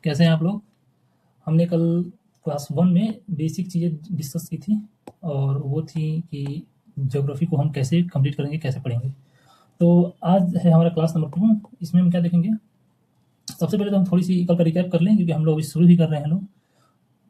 कैसे हैं आप लोग? हमने कल क्लास 1 में बेसिक चीज़ें डिस्कस की थी और वो थी कि ज्योग्राफी को हम कैसे कंप्लीट करेंगे, कैसे पढ़ेंगे। तो आज है हमारा क्लास नंबर 2। इसमें हम क्या देखेंगे? सबसे पहले तो हम थोड़ी-सी कल का रिकैप कर लें क्योंकि हम लोग अभी शुरू ही कर रहे हैं लोग।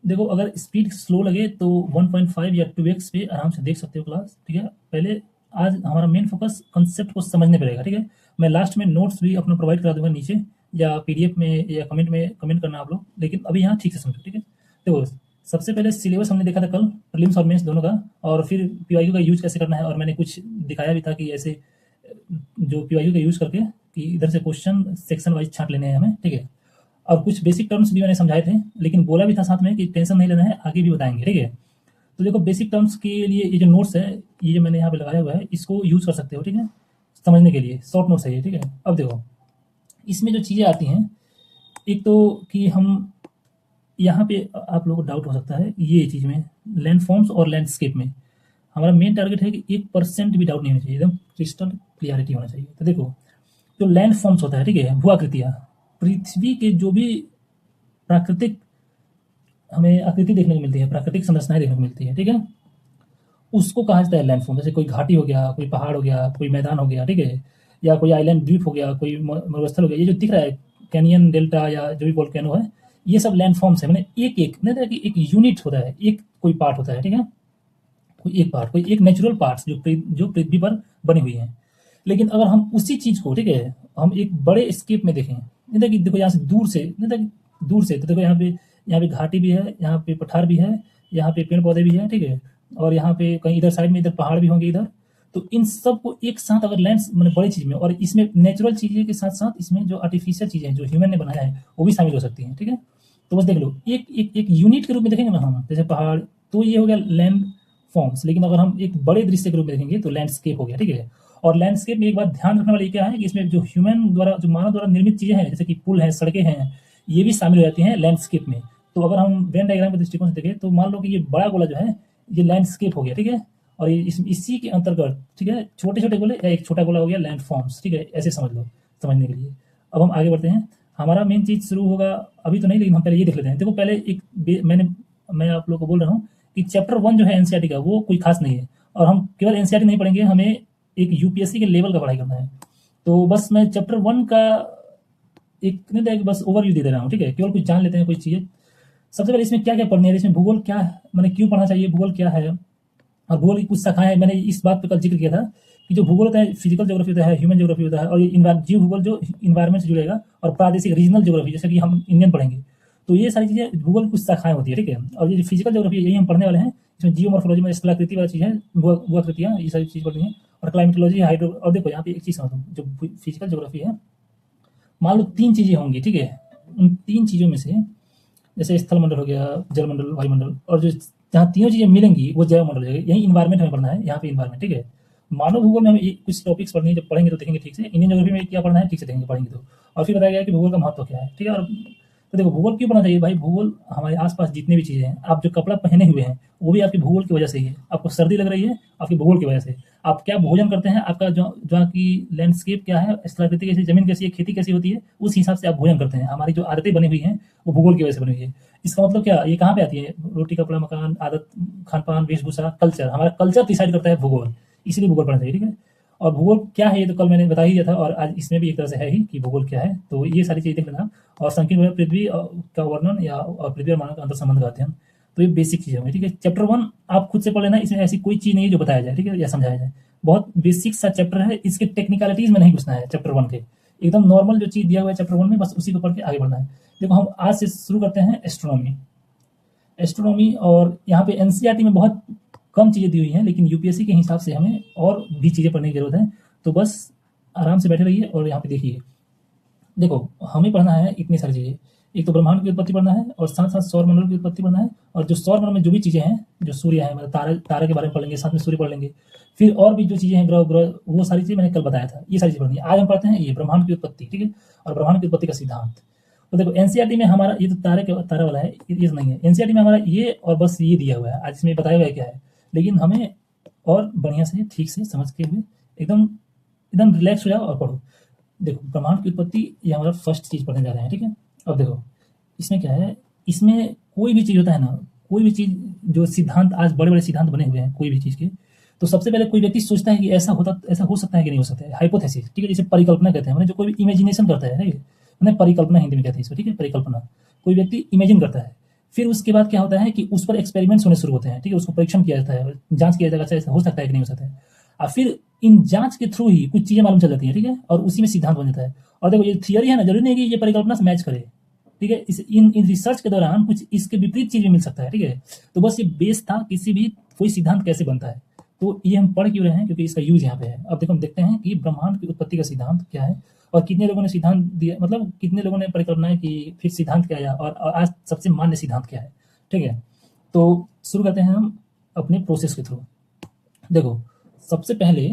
देखो, अगर स्पीड स्लो लगे तो 1.5 या 2x पे आराम से देख सकते हो क्लास, ठीक है? पहले आज हमारा मेन फोकस कॉन्सेप्ट को समझने पे रहेगा, ठीक है? मैं लास्ट में नोट्स भी अपना प्रोवाइड करा दूँगा नीचे या पीडीएफ में या कमेंट में कमेंट करना आप लोग, लेकिन अभी यहाँ ठीक से समझो, ठीक है? देखो, सबसे पहले सिलेबस हमने देखा था कल, प्रीलिम्स और मेंस दोनों का, और फिर पीवाईक्यू का यूज़ कैसे करना है, और मैंने कुछ दिखाया भी था कि ऐसे जो पीवाईक्यू का यूज़ करके कि इधर से क्वेश्चन सेक्शन वाइज छाँट लेने हैं हमें, ठीक है? और कुछ बेसिक टर्म्स भी मैंने समझाए थे, लेकिन बोला भी था साथ में कि टेंशन नहीं लेना है, आगे भी बताएँगे, ठीक है? तो देखो, बेसिक टर्म्स के लिए ये जो नोट्स है, ये जो मैंने यहाँ पे लगाया हुआ है, इसको यूज़ कर सकते हो, ठीक है? समझने के लिए शॉर्ट नोट्स है ये, ठीक है? अब देखो, इसमें जो चीज़ें आती हैं, एक तो कि हम यहाँ पे आप लोगों को डाउट हो सकता है ये चीज़ में, लैंडफॉर्म्स और लैंडस्केप में हमारा मेन टारगेट है कि 1% भी डाउट नहीं होना चाहिए, एकदम क्रिस्टल क्लियरिटी होना चाहिए। तो देखो, जो लैंड फॉर्म्स होता है, ठीक है, भू आकृतियाँ, पृथ्वी के जो भी प्राकृतिक हमें आकृति देखने को मिलती है, प्राकृतिक संरचनाएं देखने को मिलती है, ठीक है, उसको कहा जाता है लैंडफॉर्म। जैसे कोई घाटी हो गया, कोई पहाड़ हो गया, कोई मैदान हो गया, ठीक है, या कोई आइलैंड द्वीप हो गया, कोई मरुस्थल हो गया, ये जो दिख रहा है कैनियन डेल्टा या जो भी वोल्केनो है, ये सब लैंडफॉर्म्स है। मैंने एक एक नहीं था कि एक यूनिट होता है, एक कोई पार्ट होता है, ठीक है, कोई एक पार्ट, कोई एक नेचुरल पार्ट्स जो पृथ्वी पर बनी हुई है। लेकिन अगर हम उसी चीज को, ठीक है, हम एक बड़े स्केप में देखें, नहीं था कि देखो यहाँ से दूर से, नहीं था कि दूर से, तो देखो यहाँ पे घाटी भी है, यहाँ पे पठार भी है, यहाँ पे पेड़ पौधे भी है, ठीक है, और यहाँ पे कहीं इधर साइड में इधर पहाड़ भी होंगे इधर। तो इन सब को एक साथ अगर लैंड मैंने बड़ी चीज में, और इसमें नेचुरल चीजें के साथ साथ इसमें जो आर्टिफिशियल चीजें हैं जो ह्यूमन ने बनाया है वो भी शामिल हो सकती हैं, ठीक है? तो बस देख लो, एक एक एक यूनिट के रूप में देखेंगे ना हम, जैसे पहाड़, तो ये हो गया लैंड फॉर्म्स। लेकिन अगर हम एक बड़े दृश्य के रूप में देखेंगे तो लैंडस्केप हो गया, ठीक है? और लैंडस्केप में एक बात ध्यान रखने वाली क्या है कि इसमें जो ह्यूमन द्वारा, जो मानव द्वारा निर्मित चीजें हैं, जैसे कि पुल है, सड़कें हैं, ये भी शामिल हो जाती हैं लैंडस्केप में। तो अगर हम वेन डायग्राम के दृष्टिकोण से देखें तो मान लो कि ये बड़ा गोला जो है ये लैंडस्केप हो गया, ठीक है, और ये इसी के अंतर्गत, ठीक है, छोटे छोटे गोले या एक छोटा गोला हो गया लैंड फॉर्म्स, ठीक है, ऐसे समझ लो समझने के लिए। अब हम आगे बढ़ते हैं, हमारा मेन चीज शुरू होगा अभी तो नहीं, लेकिन हम पहले ये देख लेते हैं। देखो, पहले मैं आप लोग को बोल रहा हूँ कि चैप्टर 1 जो है एनसीईआरटी का, वो कोई खास नहीं है, और हम केवल एनसीईआरटी नहीं पढ़ेंगे, हमें एक यूपीएससी के लेवल का पढ़ाई करना है। तो बस मैं चैप्टर 1 का एक नहीं था कि बस ओवरव्यू दे दे रहा हूँ, ठीक है, केवल कुछ जान लेते हैं कोई चीज़ें। सबसे पहले इसमें क्या क्या पढ़नी है, इसमें भूगोल क्या है, मैंने क्यों पढ़ना चाहिए, भूगोल क्या है, और भूगोल की कुछ शाखाएं हैं। मैंने इस बात पर कल जिक्र किया था कि जो भूगोल होता है, फिजिकल ज्योग्राफी होता है, ह्यूमन ज्योग्राफी होता है, और ये जीव भूगोल जो इन्वायरमेंट से जुड़ेगा, और प्रादेशिक रीजनल ज्योग्राफी जैसे कि हम इंडियन पढ़ेंगे। तो ये सारी चीज़ें भूगोल की कुछ शाखाएं होती है, ठीक है। और ये फिजिकल ज्योग्राफी यही हम पढ़ने वाले हैं, इसमें जियोमॉर्फोलॉजी में स्थलाकृति वाली चीज़ है, भू आकृतियाँ, ये सारी चीज़ पढ़नी है, और क्लाइमेटोलॉजी, हाइड्रो। और देखो यहाँ पे एक चीज़ समझो, जो फिजिकल ज्योग्राफी है, मान लो 3 चीज़ें होंगी, ठीक है, उन 3 चीज़ों में से जैसे स्थल मंडल हो गया, जल मंडल, वायुमंडल, और जो जहाँ तीनों चीजें मिलेंगी वो जैव मंडल हो जाएगा। यही इन्वायरमेंट हमें पढ़ना है, यहाँ पे इन्वायरमेंट, ठीक है। मानव भूगोल में हमें कुछ टॉपिक्स पढ़नी है, जब पढ़ेंगे तो देखेंगे ठीक से। इंडियन ज्योग्राफी में क्या पढ़ना है ठीक से देखेंगे, पढ़ेंगे तो। और फिर बताया गया कि भूगोल का महत्व क्या है, ठीक है। और तो देखो, भूगोल क्यों पढ़ना चाहिए भाई? भूगोल हमारे आसपास जितने भी चीजें हैं, आप जो कपड़ा पहने हुए हैं वो भी आपके भूगोल की वजह से ही है। आपको सर्दी लग रही है, आपके भूगोल की वजह से। आप क्या भोजन करते हैं, आपका जो जहाँ की लैंडस्केप क्या है, स्थलाकृति कैसी, जमीन कैसी है, खेती कैसी होती है, उस हिसाब से आप भोजन करते हैं। हमारी जो आदतें बनी हुई हैं वो भूगोल की वजह से बनी हुई है। इसका मतलब क्या, ये कहाँ पे आती है? रोटी, कपड़ा, मकान, आदत, खान पान, वेशभूषा, कल्चर। हमारा कल्चर डिसाइड करता है भूगोल, इसलिए भूगोल पढ़ना चाहिए, ठीक है। और भूगोल क्या है ये तो कल मैंने बता ही दिया था, और आज इसमें भी एक तरह से है ही कि भूगोल क्या है। तो ये सारी चीजें देख लेना। और संकीर्ण पृथ्वी का वर्णन, या और पृथ्वी और मानव का अंतर संबंध का अध्ययन। तो ये बेसिक चीजें होंगी, ठीक है। चैप्टर 1 आप खुद से पढ़ लेना, इसमें ऐसी कोई चीज नहीं है जो बताया जाए, ठीक है, या समझाया जाए। बहुत बेसिक सा चैप्टर है, इसके टेक्निकलिटीज में नहीं घुसना है। चैप्टर 1 के एकदम नॉर्मल जो चीज दिया हुआ है चैप्टर 1 में, बस उसी को पढ़ के आगे बढ़ना है। देखो, हम आज से शुरू करते हैं एस्ट्रोनॉमी। और यहाँ पे एनसीईआरटी में बहुत कम चीज़ें दी हुई हैं, लेकिन यूपीएससी के हिसाब से हमें और भी चीज़ें पढ़ने की जरूरत है। तो बस आराम से बैठे रहिए और यहाँ पे देखिए। देखो, हमें पढ़ना है इतनी सारी चीज़ें। एक तो ब्रह्मांड की उत्पत्ति पढ़ना है, और साथ साथ सौर मंडल की उत्पत्ति पढ़ना है, और जो सौर मंडल में जो भी चीज़ें हैं, जो सूर्य है, मतलब तारे के बारे में पढ़ लेंगे, साथ में सूर्य पढ़ लेंगे। फिर और भी जो चीज़ें हैं, ग्रह ग्रह, वो सारी चीज़ें मैंने कल बताया था, ये सारी चीज़ें पढ़नी है। आज हम पढ़ते हैं ये ब्रह्मांड की उत्पत्ति, ठीक है, और ब्रह्मांड की उत्पत्ति का सिद्धांत। तो देखो, एनसीईआरटी में हमारा ये तो तारा वाला है, ये तो नहीं है। एनसीईआरटी में हमारा ये और बस ये दिया हुआ है, आज इसमें बताया हुआ है क्या है। लेकिन हमें और बढ़िया से ठीक से समझ के हुए एकदम एकदम रिलैक्स हो जाओ और पढ़ो। देखो, ब्रह्मांड की उत्पत्ति ये हमारा फर्स्ट चीज पढ़ने जा रहे हैं, ठीक है। अब देखो, इसमें क्या है, इसमें कोई भी चीज़ होता है ना, कोई भी चीज़ जो सिद्धांत आज बड़े-बड़े सिद्धांत बने हुए हैं कोई भी चीज़ के, तो सबसे पहले कोई व्यक्ति सोचता है कि ऐसा हो सकता है कि नहीं हो सकता है, हाइपोथेसिस, ठीक है? जिसे परिकल्पना कहते हैं, माने जो कोई भी इमेजिनेशन करता है, ठीक है? माने परिकल्पना हिंदी में कहते हैं इसको, ठीक है? परिकल्पना। कोई व्यक्ति इमेजिन करता है, फिर उसके बाद क्या होता है कि उस पर एक्सपेरिमेंट्स होने शुरू होते हैं, ठीक है? उसको परीक्षण किया जाता है, जाँच किया जाता है, ऐसा हो सकता है कि नहीं हो सकता है। और फिर इन जाँच के थ्रू ही कुछ चीज़ें मालूम चल जाती हैं, ठीक है? और उसी में सिद्धांत बन जाता है। और देखो ये थियरी है ना, ज़रूरी नहीं है कि ये परिकल्पना से मैच करे। ठीक है, इस इन रिसर्च के दौरान कुछ इसके विपरीत चीज़ भी मिल सकता है, ठीक है? तो बस ये बेस था किसी भी कोई सिद्धांत कैसे बनता है। तो ये हम पढ़ क्यों रहे हैं? क्योंकि इसका यूज़ यहाँ पे है। अब देखो हम देखते हैं कि ब्रह्मांड की उत्पत्ति का सिद्धांत क्या है और कितने लोगों ने सिद्धांत दिया, मतलब कितने लोगों ने परिकल्पनाएँ की, फिर सिद्धांत क्या आया और आज सबसे मान्य सिद्धांत क्या है, ठीक है? तो शुरू करते हैं हम अपने प्रोसेस के थ्रू। देखो, सबसे पहले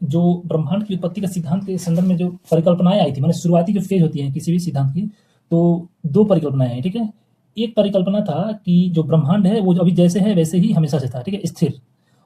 जो ब्रह्मांड की उत्पत्ति का सिद्धांत के संदर्भ में जो परिकल्पनाएँ आई थी, माने शुरुआती जो फ़ेज़ होती है किसी भी सिद्धांत की, तो 2 परिकल्पनाएँ आई, ठीक है? एक परिकल्पना था कि जो ब्रह्मांड है वो जो अभी जैसे है वैसे ही हमेशा से था, ठीक है? स्थिर।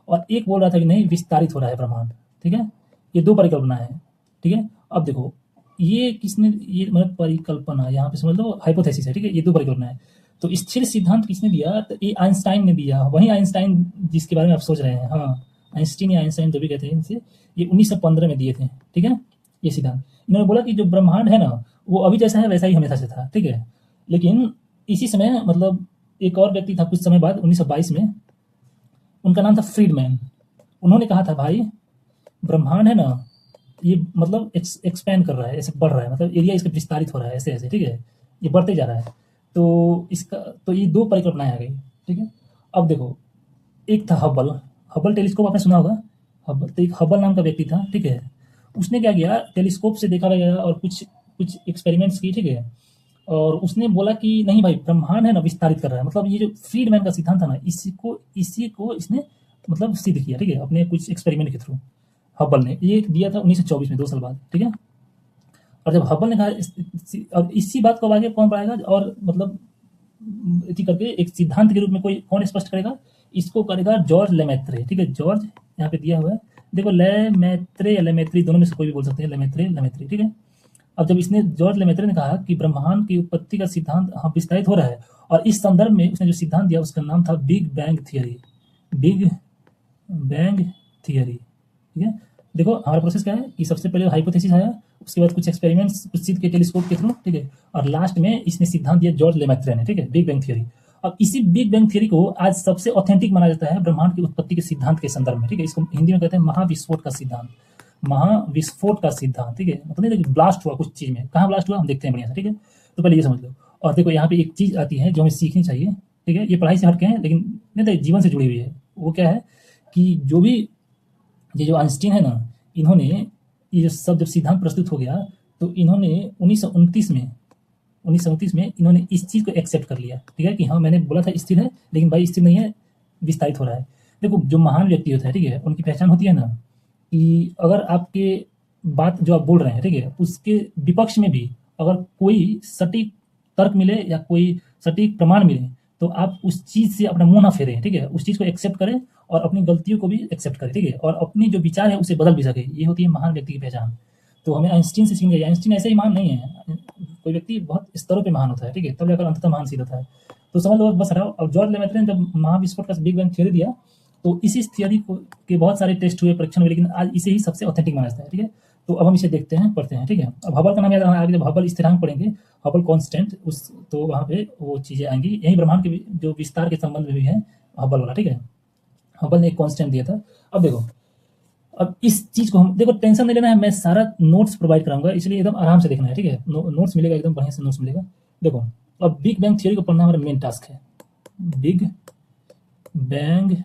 और एक बोल रहा था कि नहीं, विस्तारित हो रहा है ब्रह्मांड, ठीक है? ये 2 परिकल्पनाएँ हैं, ठीक है? अब देखो, ये किसने, ये मतलब परिकल्पना यहाँ पे समझ लो हाइपोथेसिस है, ठीक है? ये 2 परिकल्पना है। तो स्थिर सिद्धांत किसने दिया? तो ये आइंस्टाइन ने दिया। वही आइंस्टाइन जिसके बारे में आप सोच रहे हैं। हाँ, आइंस्टीन या आइंस्टाइन जो भी कहते हैं इनसे, ये 1915 में दिए थे, ठीक है? ये सिद्धांत। इन्होंने बोला कि जो ब्रह्मांड है ना, वो अभी जैसा है वैसा ही हमेशा से था, ठीक है? लेकिन इसी समय मतलब एक और व्यक्ति था कुछ समय बाद 1922 में, उनका नाम था फ्रीडमैन। उन्होंने कहा था भाई, ब्रह्मांड है ना, ये मतलब एक्सपैंड कर रहा है, ऐसे बढ़ रहा है, मतलब एरिया इसका विस्तारित हो रहा है ऐसे-ऐसे, ठीक है? ये बढ़ते जा रहा है। तो इसका, तो ये 2 परिकल्पनाएँ आ गई, ठीक है? अब देखो, एक था हबल, हबल टेलीस्कोप आपने सुना होगा। हबल, तो एक हबल नाम का व्यक्ति था, ठीक है? उसने क्या किया, टेलीस्कोप से देखा वगैरह और कुछ कुछ एक्सपेरिमेंट्स किए, ठीक है? और उसने बोला कि नहीं भाई, ब्रह्मांड है ना विस्तारित कर रहा है, मतलब ये जो फ्रीडमैन का सिद्धांत था ना, इसी को इसने मतलब सिद्ध किया, ठीक है? अपने कुछ एक्सपेरिमेंट के थ्रू। हबल ने ये दिया था 1924 में, 2 साल बाद, ठीक है? और जब हबल ने कहा और इसी बात को अब आगे कौन बढ़ाएगा और मतलब इसी करके एक सिद्धांत के रूप में कोई कौन स्पष्ट करेगा? इसको करेगा जॉर्ज लेमैत्रे, ठीक है? जॉर्ज यहाँ पे दिया हुआ है, देखो लेमैत्रे या लेमैत्री, दोनों में से कोई भी बोल सकते हैं, लेमैत्रे, लेमैत्री, ठीक है? अब जब इसने, जॉर्ज लेमैत्रे ने कहा कि ब्रह्मांड की उत्पत्ति का सिद्धांत हाँ विस्तारित हो रहा है, और इस संदर्भ में उसने जो सिद्धांत दिया उसका नाम था big bang theory. Big bang theory, ठीक है? देखो हमारा प्रोसेस क्या है कि सबसे पहले हाइपोथेसिस आया, उसके बाद कुछ एक्सपेरिमेंट्स कुछ सिद्ध के टेलीस्कोप के थ्रू, ठीक है? और लास्ट में इसने सिद्धांत दिया जॉर्ज लेमैत्रे ने, ठीक है? Big bang theory. अब इसी बिग बैंग थियरी को आज सबसे ऑथेंटिक माना जाता है ब्रह्मांड की उत्पत्ति के सिद्धांत के संदर्भ में, ठीक है? इसको हिंदी में कहते हैं महाविस्फोट का सिद्धांत। महाविस्फोट का सिद्धांत, ठीक है? मतलब नहीं कि ब्लास्ट हुआ कुछ चीज़ में, कहाँ ब्लास्ट हुआ हम देखते हैं बढ़िया से, ठीक है? तो पहले ये समझ लो। और देखो यहाँ पे एक चीज़ आती है जो हमें सीखनी चाहिए, ठीक है? ये पढ़ाई से हट के है लेकिन नहीं तो जीवन से जुड़ी हुई है। वो क्या है कि जो भी ये जो आइंस्टीन है ना, इन्होंने ये जो सब जब सिद्धांत प्रस्तुत हो गया, तो इन्होंने 1929 में इन्होंने इस चीज़ को एक्सेप्ट कर लिया, ठीक है? कि हाँ, मैंने बोला था स्थिर है, लेकिन भाई स्थिर नहीं है, विस्तारित हो रहा है। देखो जो महान व्यक्ति होता है, ठीक है? उनकी पहचान होती है ना कि अगर आपके बात जो आप बोल रहे हैं, ठीक है? उसके विपक्ष में भी अगर कोई सटीक तर्क मिले या कोई सटीक प्रमाण मिले, तो आप उस चीज़ से अपना मुँह ना फेरें, ठीक है? उस चीज़ को एक्सेप्ट करें और अपनी गलतियों को भी एक्सेप्ट करें, ठीक है? और अपनी जो विचार है उसे बदल भी सके, ये होती है महान व्यक्ति की पहचान। तो हमें आइंस्टीन से सीखना चाहिए। आइंस्टीन ऐसे ही महान नहीं है, कोई व्यक्ति बहुत स्तरों पे महान होता है, ठीक है? तब जाकर अंततः महान सिद्ध होता है। तो समझ लो, बस हटाओ। और जॉर्ज लेमैत्रे ने जब महाविस्फोट का बिग बैंग थ्योरी दिया, तो इसी थ्योरी को के बहुत सारे टेस्ट हुए, परीक्षण हुए, लेकिन आज इसे ही सबसे ऑथेंटिक माना जाता है, ठीक है? तो अब हम इसे देखते हैं, पढ़ते हैं, ठीक है? अब हबल का नाम याद रखना, आगे जब हबल स्थिरांक पढ़ेंगे, हबल कांस्टेंट, उस तो वहाँ पे वो चीज़ें आएँगी। यही ब्रह्मांड के जो विस्तार के संबंध में भी है हबल वाला, ठीक है? हबल ने एक कांस्टेंट दिया था। अब देखो, अब इस चीज़ को हम देखो, टेंशन नहीं लेना है, मैं सारा नोट्स प्रोवाइड कराऊंगा, इसलिए एकदम आराम से देखना है, ठीक है? नोट्स मिलेगा, एकदम बढ़िया से नोट्स मिलेगा। देखो, अब बिग बैंग थ्योरी को पढ़ना हमारा मेन टास्क है। बिग बैंग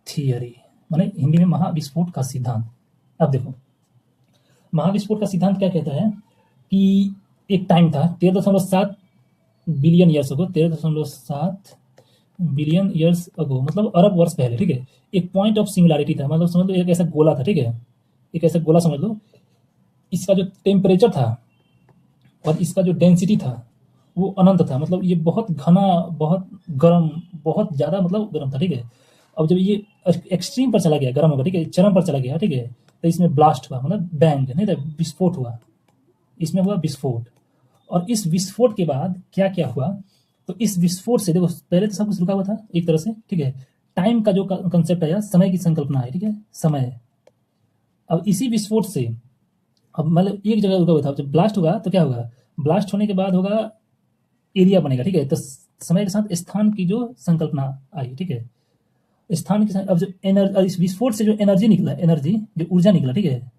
थियरी माने हिंदी में महाविस्फोट का सिद्धांत। अब देखो, महाविस्फोट का सिद्धांत क्या कहता है कि एक टाइम था 13.7 billion years ago, 13.7 billion years ago, मतलब अरब वर्ष पहले, ठीक है? एक पॉइंट ऑफ सिमिलैरिटी था, मतलब समझ लो एक ऐसा गोला था, ठीक है? एक ऐसा गोला समझ लो, इसका जो टेम्परेचर था और इसका जो डेंसिटी था वो अनंत था, मतलब ये बहुत घना, बहुत गर्म, बहुत ज़्यादा मतलब गर्म था, ठीक है? अब जब ये एक्सट्रीम पर चला गया, गर्म होगा, ठीक है? चरम पर चला गया, ठीक है? तो इसमें ब्लास्ट हुआ, मतलब बैंग नहीं था, विस्फोट हुआ, इसमें हुआ विस्फोट। और इस विस्फोट के बाद क्या क्या हुआ, तो इस विस्फोट से देखो पहले तो सब कुछ रुका हुआ था एक तरह से, ठीक है। टाइम का जो कंसेप्ट आया, समय की संकल्पना है, ठीक है, समय। अब इसी विस्फोट से, अब मतलब एक जगह रुका हुआ था, जब ब्लास्ट होगा तो क्या होगा, ब्लास्ट होने के बाद होगा एरिया बनेगा, ठीक है। तो समय के साथ स्थान की जो संकल्पना आई, ठीक है, स्थान के साथ। अब जो एनर्जी, इस विस्फोट से जो एनर्जी निकला, एनर्जी जो ऊर्जा निकला, ठीक है,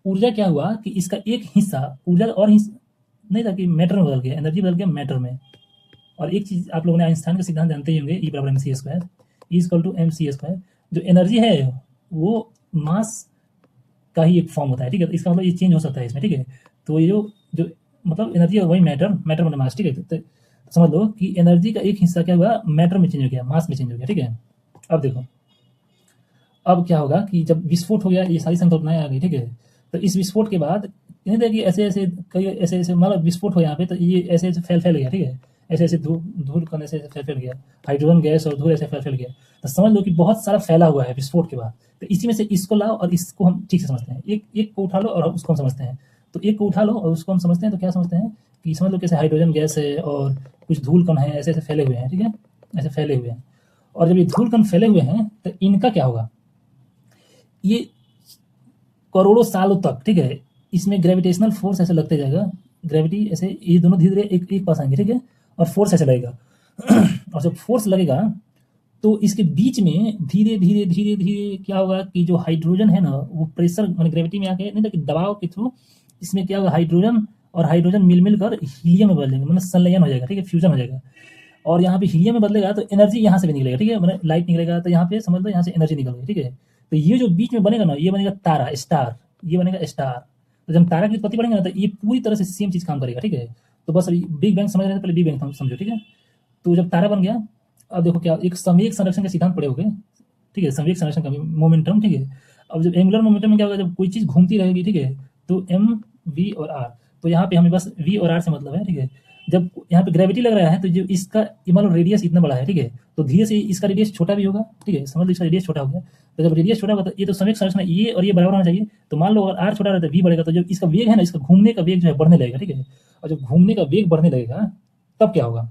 ऊर्जा क्या हुआ कि इसका एक हिस्सा ऊर्जा और हिस्सा नहीं था कि मैटर में बदल गया, एनर्जी बदल गया मैटर में। और एक चीज आप लोगों ने आइंस्टाइन का सिद्धांत जानते ही होंगे, ई बराबर M C square, E equal to M C square. जो एनर्जी है वो मास का ही एक फॉर्म होता है, ठीक है। तो इसका मतलब ये चेंज हो सकता है इसमें, ठीक है। तो ये जो जो मतलब एनर्जी है वही मैटर, मैटर मतलब मास, ठीक है। तो समझ लो कि एनर्जी का एक हिस्सा क्या हुआ, मैटर में चेंज हो गया, मास में चेंज हो गया, ठीक है। अब देखो, अब क्या होगा कि जब विस्फोट हो गया, ये सारी संकल्पनाएं आ गई, ठीक है। तो इस विस्फोट के बाद नहीं था कि ऐसे ऐसे कई ऐसे ऐसे मतलब विस्फोट हो यहाँ पे, तो ये ऐसे ऐसे फैल फैल गया, ठीक है। ऐसे ऐसे धूल कण ऐसे ऐसे फैल फैल गया, हाइड्रोजन गैस और धूल ऐसे फैल फैल गया। तो समझ लो कि बहुत सारा फैला हुआ है विस्फोट के बाद। तो इसी में से इसको लाओ और इसको हम ठीक से समझते हैं, एक एक को उठा लो और उसको हम समझते हैं। तो एक को उठा लो और उसको हम समझते हैं, तो क्या समझते हैं कि समझ लो कैसे हाइड्रोजन गैस है और कुछ धूल कण है, ऐसे ऐसे फैले हुए हैं, ठीक है, ऐसे फैले हुए हैं। और जब ये धूल कण फैले हुए हैं तो इनका क्या होगा, ये करोड़ों सालों तक, ठीक है, इसमें ग्रेविटेशनल फोर्स ऐसे लगते जाएगा, ग्रेविटी ऐसे, ये दोनों धीरे धीरे एक एक पास आएंगे, ठीक है, और फोर्स ऐसे लगेगा। और जब फोर्स लगेगा तो इसके बीच में धीरे धीरे धीरे धीरे क्या होगा कि जो हाइड्रोजन है ना, वो प्रेशर मैंने ग्रेविटी में आके नहीं था कि दबाव के थ्रू इसमें क्या होगा, हाइड्रोजन और हाइड्रोजन मिल मिलकर हीलियम में बदलेंगे, मतलब संलयन हो जाएगा, ठीक है, फ्यूजन हो जाएगा। और यहाँ पे हीलियम में बदलेगा तो एनर्जी यहाँ से भी निकलेगा, ठीक है, मतलब लाइट निकलेगा, तो यहाँ पे समझ लो यहाँ से एनर्जी निकल गई, ठीक है। तो ये जो बीच में बनेगा ना, ये बनेगा तारा, स्टार, ये बनेगा स्टार। तो जब तारा की उत्पत्ति बढ़ेगा ना, तो ये पूरी तरह से सेम चीज काम करेगा, ठीक है। तो बस बिग बैंग समझ रहे थे, पहले बिग बैंग समझो, ठीक है। तो जब तारा बन गया, अब देखो क्या, एक संवेग संरक्षण के सिद्धांत पड़े हो गए, ठीक है, संवेग संरक्षण का मोमेंटम, ठीक है। अब जब एंगुलर मोमेंटम में क्या होगा, जब कोई चीज घूमती रहेगी, ठीक है, तो एम वी और आर, तो यहाँ पे हमें बस वी और आर से मतलब है, ठीक है। जब यहाँ पे ग्रेविटी लग रहा है तो जो इसका मान लो रेडियस इतना बड़ा है, ठीक है, तो धीरे से इसका रेडियस छोटा भी होगा, ठीक है, समझ लो इसका रेडियस छोटा हो गया। तो जब रेडियस छोटा होगा तो ये तो संवेग संरचना, ये और ये बराबर होना चाहिए। तो मान लो अगर आर छोटा रहता है, वी बढ़ेगा, तो जब इसका वेग है ना, इसका घूमने का वेग जो है बढ़ने लगेगा, ठीक है। और जब घूमने का वेग बढ़ने लगेगा तब क्या होगा,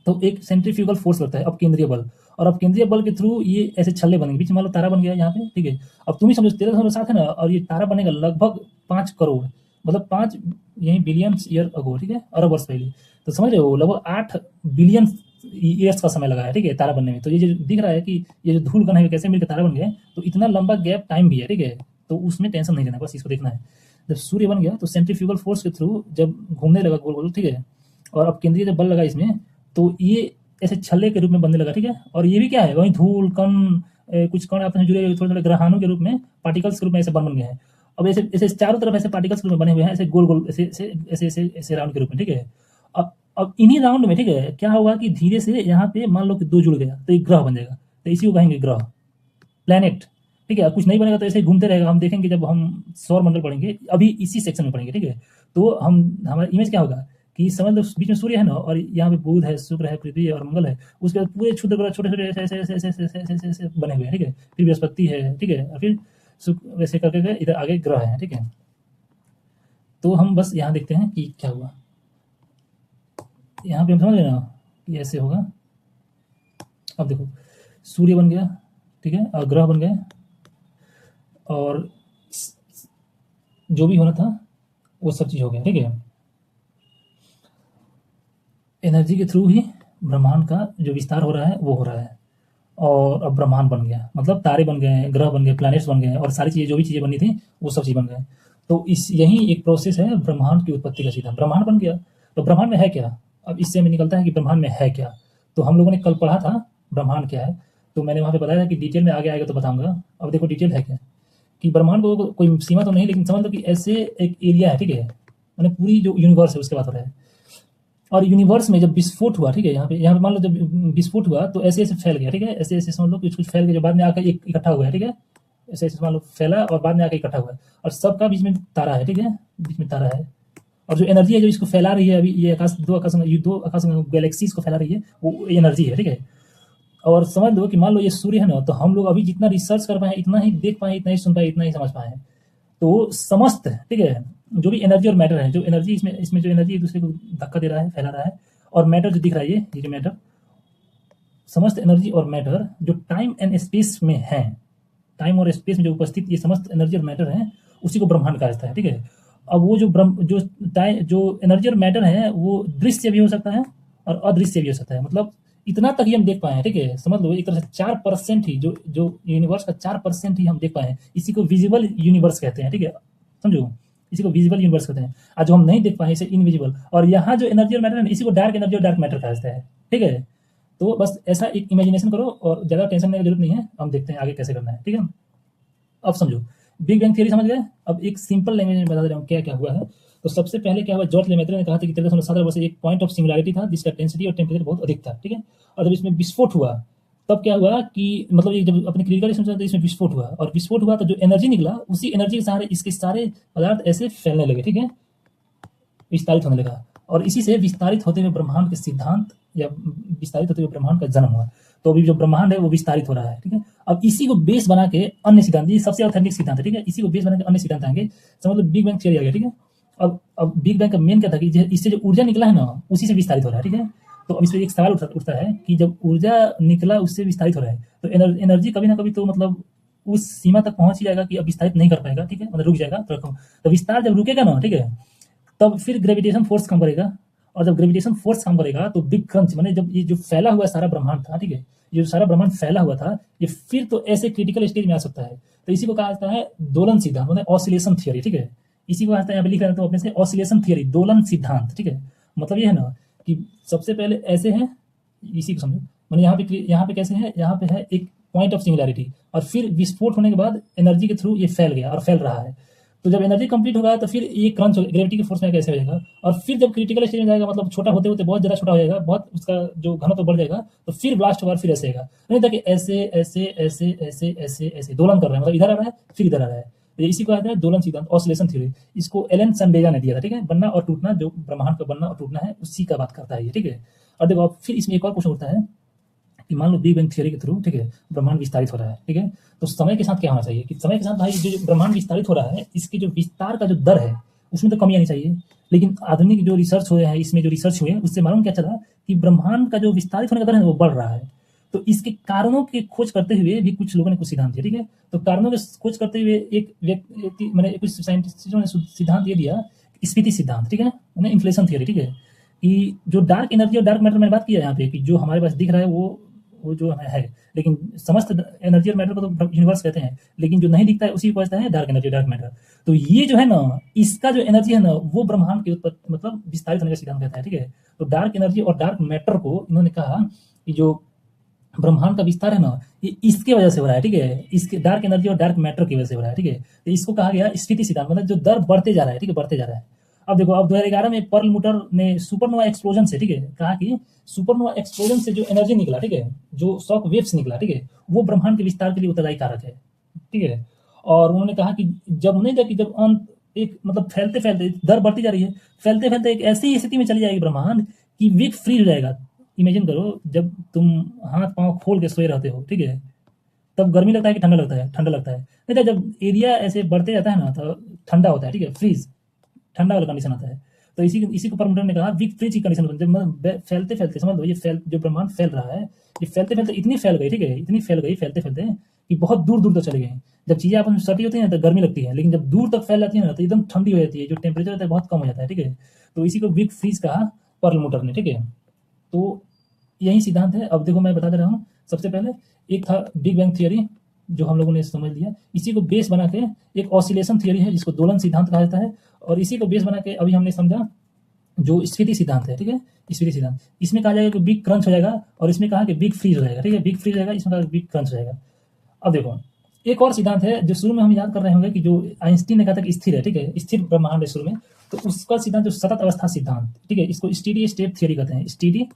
तो एक सेंट्रीफ्यूगल फोर्स लगता है, अब केंद्रीय बल, और अब केंद्रीय बल के थ्रू ये ऐसे छल्ले बनेंगे, बीच में मान लो तारा बन गया यहाँ पे, ठीक है। अब तुम ही समझो 13.7 है ना, और ये तारा बनेगा लगभग 5 करोड़, मतलब 5 यही बिलियन ईयर अगो, ठीक है, अरब वर्ष पहले। तो समझ रहे हो लगभग 8 बिलियन ईयर्स का समय लगा है, ठीक है, तारा बनने में। तो ये जो दिख रहा है कि ये जो धूल कण है कैसे मिलकर तारा बन गए, तो इतना लंबा गैप टाइम भी है, ठीक है। तो उसमें टेंशन नहीं लेना, बस इसको देखना है। जब सूर्य बन गया तो सेंट्रीफ्यूगल फोर्स के थ्रू जब घूमने लगा गोल गोल, ठीक है, और अब केंद्रीय जब बल लगा इसमें, तो ये ऐसे छल्ले के रूप में बनने लगा, ठीक है। और ये भी क्या है, वही धूल कण, कुछ कण आपस में जुड़े हुए थोड़े थोड़े ग्रहाणु के रूप में, पार्टिकल्स के रूप में ऐसे बन गए हैं। अब ऐसे ऐसे चारों तरफ ऐसे पार्टिकल्स के रूप में बने हुए हैं, ऐसे गोल गोल ऐसे ऐसे ऐसे ऐसे ऐसे राउंड के रूप में, ठीक है। अब इन्हीं राउंड में, ठीक है, क्या होगा कि धीरे से यहाँ पे मान लो कि 2 जुड़ गया तो एक ग्रह बन जाएगा, तो इसी को कहेंगे ग्रह, प्लेनेट, ठीक है। कुछ नहीं बनेगा तो ऐसे ही घूमते रहेगा, हम देखेंगे जब हम सौर मंडल पढ़ेंगे, अभी इसी सेक्शन में पढ़ेंगे, ठीक है। तो हम हमारा इमेज क्या होगा कि समझ लो बीच में सूर्य है ना, और यहाँ पे बुध है, शुक्र है, पृथ्वी है और मंगल है, उसके बाद पूरे क्षुद्र ग्रह छोटे छोटे ऐसे ऐसे ऐसे ऐसे ऐसे ऐसे ऐसे ऐसे बने हुए हैं, ठीक है। फिर बृहस्पति है, ठीक है, और फिर शुक्र, वैसे करके इधर आगे ग्रह है, ठीक है। तो हम बस यहाँ देखते हैं कि क्या हुआ, यहाँ पे हम समझ गए ना कि ऐसे होगा। अब देखो सूर्य बन गया, ठीक है, और ग्रह बन गए, और जो भी होना था वो सब चीज हो गया, ठीक है। एनर्जी के थ्रू ही ब्रह्मांड का जो विस्तार हो रहा है वो हो रहा है, और अब ब्रह्मांड बन गया, मतलब तारे बन गए, ग्रह बन गए, प्लैनेट्स बन गए, और सारी चीजें जो भी चीजें बननी थी वो सब चीज बन गए। तो इस यही एक प्रोसेस है ब्रह्मांड की उत्पत्ति का, सीधा ब्रह्मांड बन गया। तो ब्रह्मांड में है क्या, अब इससे हमें निकलता है कि ब्रह्मांड में है क्या। तो हम लोगों ने कल पढ़ा था ब्रह्मांड क्या है, तो मैंने वहां पे बताया था कि डिटेल में आगे आएगा तो बताऊंगा। अब देखो डिटेल है क्या, कि ब्रह्मांड को कोई सीमा तो नहीं, लेकिन समझ लो कि ऐसे एक एरिया है, ठीक है, मैंने पूरी जो यूनिवर्स है उसके बात हो रहा है। और यूनिवर्स में जब विस्फोट हुआ, ठीक है, यहाँ पे मान लो जब विस्फोट हुआ तो ऐसे ऐसे फैल गया, ठीक है, ऐसे ऐसे समझ लो कुछ कुछ फैल गया, जो बाद में आकर एक इकट्ठा हुआ है, ठीक है, ऐसे ऐसे मान लो फैला और बाद में आकर इकट्ठा हुआ है, और सबका बीच में तारा है, ठीक है, बीच में तारा है। और जो एनर्जी है जो इसको फैला रही है, अभी ये आकाश, दो आकाश गैलेक्सीज को फैला रही है, वो एनर्जी है, ठीक है। और समझ लो कि मान लो ये सूर्य है ना, तो हम लोग अभी जितना रिसर्च कर पाए, इतना ही देख पाए, इतना ही सुन पाए, इतना ही समझ पाए, तो समस्त, ठीक है, जो भी एनर्जी और मैटर है, जो एनर्जी इसमें जो एनर्जी एक दूसरे को धक्का दे रहा है, फैला रहा है, और मैटर जो दिख रहा है, ये जो मैटर, समस्त एनर्जी और मैटर जो टाइम एंड स्पेस में है, टाइम और स्पेस में जो उपस्थित ये समस्त एनर्जी और मैटर है, उसी को ब्रह्मांड कहा जाता है। ठीक है। अब वो जो एनर्जी और मैटर है वो दृश्य भी हो सकता है और अदृश्य भी हो सकता है। मतलब इतना तक ही हम देख पाए हैं। ठीक है, समझ लो एक तरह से 4% ही जो जो यूनिवर्स का 4% ही हम देख पाए हैं, इसी को विजिबल यूनिवर्स कहते हैं। ठीक है, समझो, इसी को विजिबल यूनिवर्स कहते हैं। और जो हम नहीं देख पाए इसे इनविजिबल। और यहाँ जो एनर्जी और मैटर है इसी को डार्क एनर्जी और डार्क मैटर कहा जाता है। ठीक है, तो बस ऐसा एक इमेजिनेशन करो और ज़्यादा टेंशन लेने की जरूरत नहीं है। हम देखते हैं आगे कैसे करना है। ठीक है, अब समझो, बिग बैंग थ्योरी समझ गए। अब एक सिंपल लैंग्वेज में बता दे रहा हूँ क्या क्या हुआ है। तो सबसे पहले क्या हुआ, जॉर्ज लेमेत्र ने कहा था कि 1317 वर्ष एक पॉइंट ऑफ सिंगुलैरिटी था जिसका डेंसिटी और टेम्परेचर बहुत अधिक था। ठीक है, और जब इसमें विस्फोट हुआ तब क्या हुआ कि मतलब ये जब अपने क्रिटिकल सिस्टम से इसमें विस्फोट हुआ, और विस्फोट हुआ तो जो एनर्जी निकला उसी एनर्जी के सहारे इसके सारे पदार्थ ऐसे फैलने लगे। ठीक है, विस्तारित होने लगा, और इसी से विस्तारित होते हुए ब्रह्मांड के सिद्धांत या विस्तारित होते हुए ब्रह्मांड का जन्म हुआ। तो अभी जो ब्रह्मांड है वो विस्तारित हो रहा है। ठीक है, अब इसी को बेस बना के अन्य सिद्धांत, ये सबसे ऑथेंटिक सिद्धांत है। ठीक है, इसी को बेस बना के अन्य सिद्धांत आएंगे। समझ लो बिग बैंग थ्योरी आ गया। ठीक है, अब बिग बैंग का मेन क्या था कि इससे जो ऊर्जा निकला है ना उसी से विस्तारित हो रहा है। ठीक है, तो अब इस पर एक सवाल उठता है कि जब ऊर्जा निकला उससे विस्तारित हो रहा है तो एनर्जी कभी ना कभी तो मतलब उस सीमा तक पहुंच ही जाएगा कि अब विस्तारित नहीं कर पाएगा। ठीक है, मतलब रुक जाएगा। तो विस्तार जब रुकेगा ना, ठीक है, तब फिर ग्रेविटेशन फोर्स काम करेगा, और जब ग्रेविटेशन फोर्स काम करेगा तो बिग क्रंच, माने जब ये जो फैला हुआ सारा ब्रह्मांड था, ठीक है, ये जो सारा ब्रह्मांड फैला हुआ था ये फिर तो ऐसे क्रिटिकल स्टेज में आ सकता है। तो इसी को कहा जाता है दोलन सिद्धांत, मतलब ऑसिलेशन थियोरी। ठीक है, इसी को यहाँ पे लिख रहे हैं तो अपने से ऑसिलेशन थियोरी, दोलन सिद्धांत। ठीक है, मतलब ये है ना कि सबसे पहले ऐसे है, इसी को समझो, मैंने यहाँ पे कैसे है, यहाँ पे है एक पॉइंट ऑफ सिंगुलैरिटी, और फिर विस्फोट होने के बाद एनर्जी के थ्रू ये फैल गया और फैल रहा है। तो जब एनर्जी कंप्लीट होगा तो फिर ये क्रंच ग्रेविटी के फोर्स में कैसे हो जाएगा, और फिर जब क्रिटिकल स्टेज में जाएगा मतलब छोटा होते होते बहुत ज़्यादा छोटा हो जाएगा, बहुत उसका जो घनत्व तो बढ़ जाएगा, तो फिर ब्लास्ट होगा, फिर ऐसे आएगा। नहीं था कि ऐसे ऐसे ऐसे ऐसे ऐसे ऐसे दोलन कर रहे हैं, मतलब इधर आ रहा है फिर इधर आ रहा है। तो इसी को आता है दोलन सिद्धांत, ऑसिलेशन थ्योरी। इसको एलन सनडेगा ने दिया था। ठीक है, बनना और टूटना, जो ब्रह्मांड का बनना और टूटना है उसी का बात करता है ये। ठीक है, और देखो अब फिर इसमें एक और क्वेश्चन उठता है कि मान लो बिग बैंग थ्योरी के थ्रू, ठीक है, ब्रह्मांड विस्तारित हो रहा है। ठीक है, तो समय के साथ क्या होना चाहिए कि समय के साथ भाई जो ब्रह्मांड विस्तारित हो रहा है इसके जो विस्तार का जो दर है उसमें तो कमी आनी चाहिए। लेकिन आधुनिक जो रिसर्च हुए हैं, इसमें जो रिसर्च हुए उससे मालूम क्या चला कि ब्रह्मांड का जो विस्तारित होने का दर है वो बढ़ रहा है। तो इसके कारणों की खोज करते हुए भी कुछ लोगों ने कुछ सिद्धांत दिए। ठीक है, तो कारणों की खोज करते हुए एक व्यक्ति मैंने कुछ साइंटिस्टों ने सिद्धांत ये दिया, स्फीति सिद्धांत। ठीक है, मैंने इन्फ्लेशन थियोरी। ठीक है, कि जो डार्क एनर्जी और डार्क मैटर मैंने बात किया यहाँ पे कि जो हमारे पास दिख रहा है वो जो है, लेकिन समस्त एनर्जी और मैटर को तो यूनिवर्स कहते हैं, लेकिन जो नहीं दिखता है उसी को कहता है डार्क एनर्जी डार्क मैटर। तो ये जो है ना, इसका जो एनर्जी है ना वो ब्रह्मांड के उत्पत्ति मतलब विस्तारित होने का सिद्धांत कहता है। ठीक है, तो डार्क एनर्जी और डार्क मैटर को इन्होंने कहा कि जो ब्रह्मांड का विस्तार है ना ये इसके वजह से हो रहा है। ठीक है, इसके डार्क एनर्जी और डार्क मैटर की वजह से हो रहा है। ठीक है, तो इसको कहा गया स्फीति सिद्धांत, मतलब जो दर बढ़ते जा रहा है। ठीक है, बढ़ते जा रहा है। अब देखो, अब 2011 में पर्ल मुटर ने सुपरनोवा एक्सप्लोजन से, ठीक है, कहा कि सुपरनोवा एक्सप्लोजन से जो एनर्जी निकला, ठीक है, जो शॉक वेव्स निकला, ठीक है, वो ब्रह्मांड के विस्तार के लिए उत्तरदायी कारक है। ठीक है, और उन्होंने कहा कि जब नहीं था कि जब अंत एक मतलब फैलते फैलते दर बढ़ती जा रही है, फैलते फैलते एक ऐसी स्थिति में चली जाएगी ब्रह्मांड कि वेग फ्री हो जाएगा। इमेजिन करो, जब तुम हाथ पांव खोल के सोए रहते हो, ठीक है, तब गर्मी लगता है कि ठंडा लगता है? ठंडा लगता है। नहीं तो जब एरिया ऐसे बढ़ते जाता है ना तो ठंडा होता है। ठीक है, फ्रीज, ठंडा वाला कंडीशन आता है। तो इसी इसी को परमुटर ने कहा वीक फ्रीज की कंडीशन। जब फैलते फैलते समझ लो, ये जो ब्रह्मांड फैल रहा है, ये फैलते फैलते इतनी फैल गई, ठीक है, इतनी फैल गई फैलते फैलते कि बहुत दूर दूर तक चले गए। जब चीज़ें आपस में सटी होती है ना तो गर्मी लगती है, लेकिन जब दूर तक फैल जाती है ना तो एकदम ठंडी हो जाती है, जो टेम्परेचर होता है बहुत कम हो जाता है। ठीक है, तो इसी को वीक फ्रीज कहा परमुटर ने। ठीक है, तो यही सिद्धांत है। अब देखो मैं बता दे रहा हूँ, सबसे पहले एक था बिग बैंग थियरी जो हम लोगों ने समझ लिया, इसी को बेस बना के एक ऑसिलेशन थियरी है जिसको दोलन सिद्धांत कहा जाता है, और इसी को बेस बना के अभी हमने समझा जो स्फीति सिद्धांत है। ठीक है, स्फीति सिद्धांत, इसमें कहा जाएगा कि बिग क्रंच हो जाएगा, और इसमें कहा कि बिग फ्रीज हो जाएगा। ठीक है, बिग फ्रीज हो जाएगा, इसमें कहा बिग क्रंच हो जाएगा। अब देखो एक और सिद्धांत है जो शुरू में हम याद कर रहे होंगे कि जो आइंस्टीन ने कहा था कि स्थिर है, ठीक है, स्थिर ब्रह्मांड है शुरू में, तो उसका सिद्धांत जो सतत अवस्था सिद्धांत, ठीक है, इसको स्टेडी स्टेट थियरी कहते हैं। स्टेडी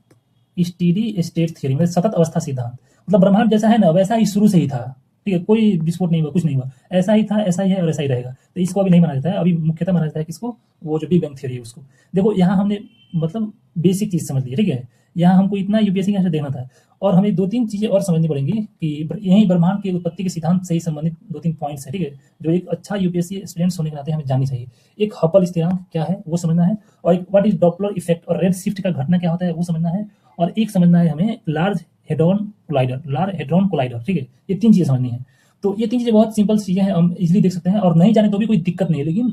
स्टेट थियरी मतलब सतत अवस्था सिद्धांत, मतलब ब्रह्मांड जैसा है ना वैसा ही शुरू से ही था। ठीक है, कोई विस्फोट नहीं हुआ, कुछ नहीं हुआ, ऐसा ही था, ऐसा ही है और ऐसा ही रहेगा। तो इसको अभी नहीं माना जाता है, अभी मुख्यतः माना जाता है किसको, वो जो बिग बैंग थ्योरी है उसको। देखो यहाँ हमने मतलब बेसिक चीज समझ ली है, ठीक है, यहाँ हमको इतना यूपीएससी का आंसर देखना था, और हमें दो तीन चीजें और समझनी पड़ेंगी कि यही ब्रह्मांड की उत्पत्ति के सिद्धांत से ही संबंधित दो तीन पॉइंट्स है, ठीक है, जो एक अच्छा यूपीएससी स्टूडेंट्स होने के नाते हमें जाननी चाहिए। एक हबल स्थिरांक क्या है वो समझना है, और एक व्हाट इज डॉपलर इफेक्ट और रेड शिफ्ट का घटना क्या होता है वो समझना है, और एक समझना है हमें लार्ज हेड्रॉन कोलाइडर, ठीक है, ये तीन चीजें समझनी है। तो ये तीन चीजें बहुत सिंपल चीजें हैं, हम इजीली देख सकते हैं, और नहीं जाने तो भी कोई दिक्कत नहीं है, लेकिन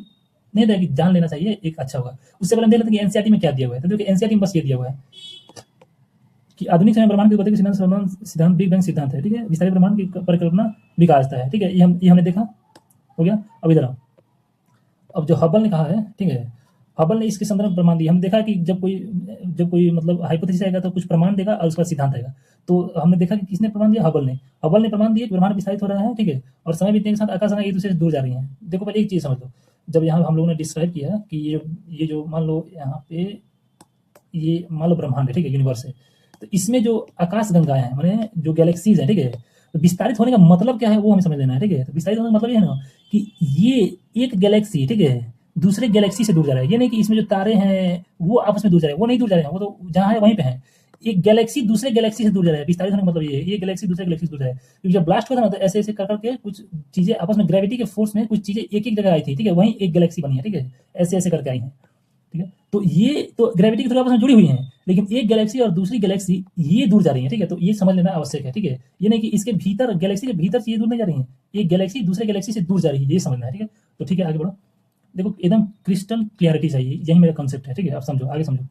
नहीं था कि जान लेना चाहिए, एक अच्छा होगा। उससे पहले हम देख लेते हैं कि एनसीईआरटी में क्या दिया हुआ है। तो देखिए एनसीईआरटी में बस ये दिया हुआ है कि आधुनिक समय ब्रह्मांड की उत्पत्ति के सिद्धांत बिग बैंग सिद्धांत है, ठीक है, विस्तारित ब्रह्मांड की परिकल्पना विकास है, ठीक है, ये हमने देखा हो गया। अब इधर आओ, अब जो हबल ने कहा है, ठीक है, हबल ने इसके संदर्भ में प्रमाण दिया। हमने देखा कि जब कोई मतलब हाइपोथेसिस आएगा तो कुछ प्रमाण देगा और उसका सिद्धांत आएगा। तो हमने देखा कि किसने प्रमाण दिया, हबल ने प्रमाण दिया कि ब्रह्मांड विस्तारित हो रहा है, ठीक है, और समय बीतने के साथ आकाश गंगा एक दूसरे से दूर जा रही हैं। देखो पहले एक चीज समझ लो, जब यहाँ हम लोगों ने डिस्क्राइब किया कि ये जो मान लो यहाँ पे ये मान लो ब्रह्मांड है, ठीक है, यूनिवर्स है, तो इसमें जो आकाश गंगाएं हैं माने जो गैलेक्सीज है, ठीक है, तो विस्तारित होने का मतलब क्या है वो हमें समझ लेना है, ठीक है। तो विस्तारित होने का मतलब ये है ना कि ये एक गैलेक्सी, ठीक है, दूसरे गैलेक्सी से दूर जा रहा है। ये नहीं कि इसमें जो तारे हैं वो आपस में दूर जा रहे हैं, वो नहीं दूर जा रहे हैं, वो तो जहाँ है वहीं पे है। एक गैलेक्सी दूसरे गैलेक्सी से दूर जा रहा है, विस्तारित होने का मतलब ये है, ये गैलेक्सी दूसरे गैलेक्सी से दूर जा रहा है, क्योंकि जब ब्लास्ट हुआ था ना तो ऐसे ऐसे कर करके कुछ चीजें आपस में ग्रेविटी के फोर्स में कुछ चीजें एक एक जगह आई थी, ठीक है, वहीं एक गैलेक्सी बनी है, ठीक है, ऐसे ऐसे करके आई है, ठीक है। तो ये तो ग्रेविटी के थ्रू आपस में जुड़ी हुई हैं, लेकिन एक गैलेक्सी और दूसरी गैलेक्सी ये दूर जा रही है, ठीक है, तो ये समझ लेना आवश्यक है, ठीक है। ये नहीं कि इसके भीतर गैलेक्सी के भीतर चीजें दूर नहीं जा रही हैं, एक गैलेक्सी दूसरे गैलेक्सी से दूर जा रही है, ये समझना है, ठीक है। तो ठीक है, आगे बढ़ो। देखो एकदम क्रिस्टल क्लियरिटी चाहिए, यही मेरा कंसेप्ट है, ठीक है, आप समझो, आगे समझो।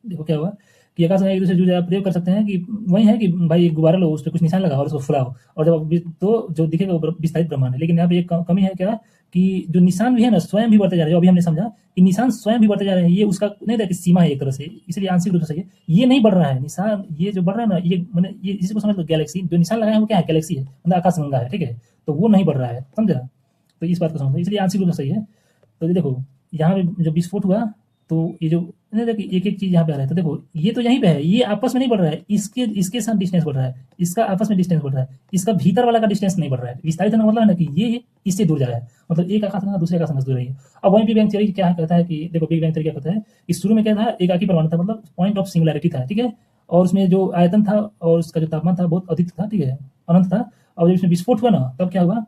देखो क्या हुआ कि आकाश में एक दूसरे जुड़ जाए, आप प्रयोग कर सकते हैं कि वही है कि भाई गुब्बारा लो, उस पर कुछ निशान लगाओ और उसको फुलाओ, और जब तो जो दिखेगा वो विस्तारित ब्रह्मांड है। लेकिन यहाँ पे एक कमी है क्या कि जो निशान भी है ना स्वयं भी बढ़ते जा रहे हैं, अभी हमने समझा कि निशान स्वयं भी बढ़ते जा रहे हैं, ये उसका नहीं था कि सीमा है एक तरह से, इसलिए आंशिक रूप से सही है, ये नहीं बढ़ रहा है निशान, ये जो बढ़ रहा है ना, ये मैंने ये इसको समझ लो, गैलेक्सी जो निशान लगाया है वो क्या है, गैलेक्सी है, मतलब आकाश गंगा है, ठीक है, तो वो नहीं बढ़ रहा है, समझा। तो इस बात को समझो, इसलिए आंशिक रूप से सही है। तो ये देखो यहाँ पे जब विस्फोट हुआ तो ये जो एक एक चीज यहाँ पे आ रहा है, तो देखो ये तो यहीं पे है, ये आपस में नहीं बढ़ रहा है, इसके साथ डिस्टेंस बढ़ रहा है, इसका आपस में डिस्टेंस बढ़ रहा है, इसका भीतर वाला का डिस्टेंस नहीं बढ़ रहा है। विस्तारित होने का मतलब है ना कि ये इससे दूर जा रहा है, मतलब एक आकाश गंगा दूसरे आकाश गंगा से दूर रही है। अब वहीं बिग बैंग थ्योरी क्या कहता है कि देखो बिग बैंग थ्योरी क्या कहता है कि शुरू में क्या था, एकाकी परमाणु था, मतलब पॉइंट ऑफ सिंगुलैरिटी था, ठीक है, और उसमें जो आयतन था और उसका जो तापमान था बहुत अधिक था, ठीक है, अनंत था। और जब इसमें विस्फोट हुआ ना तब क्या हुआ,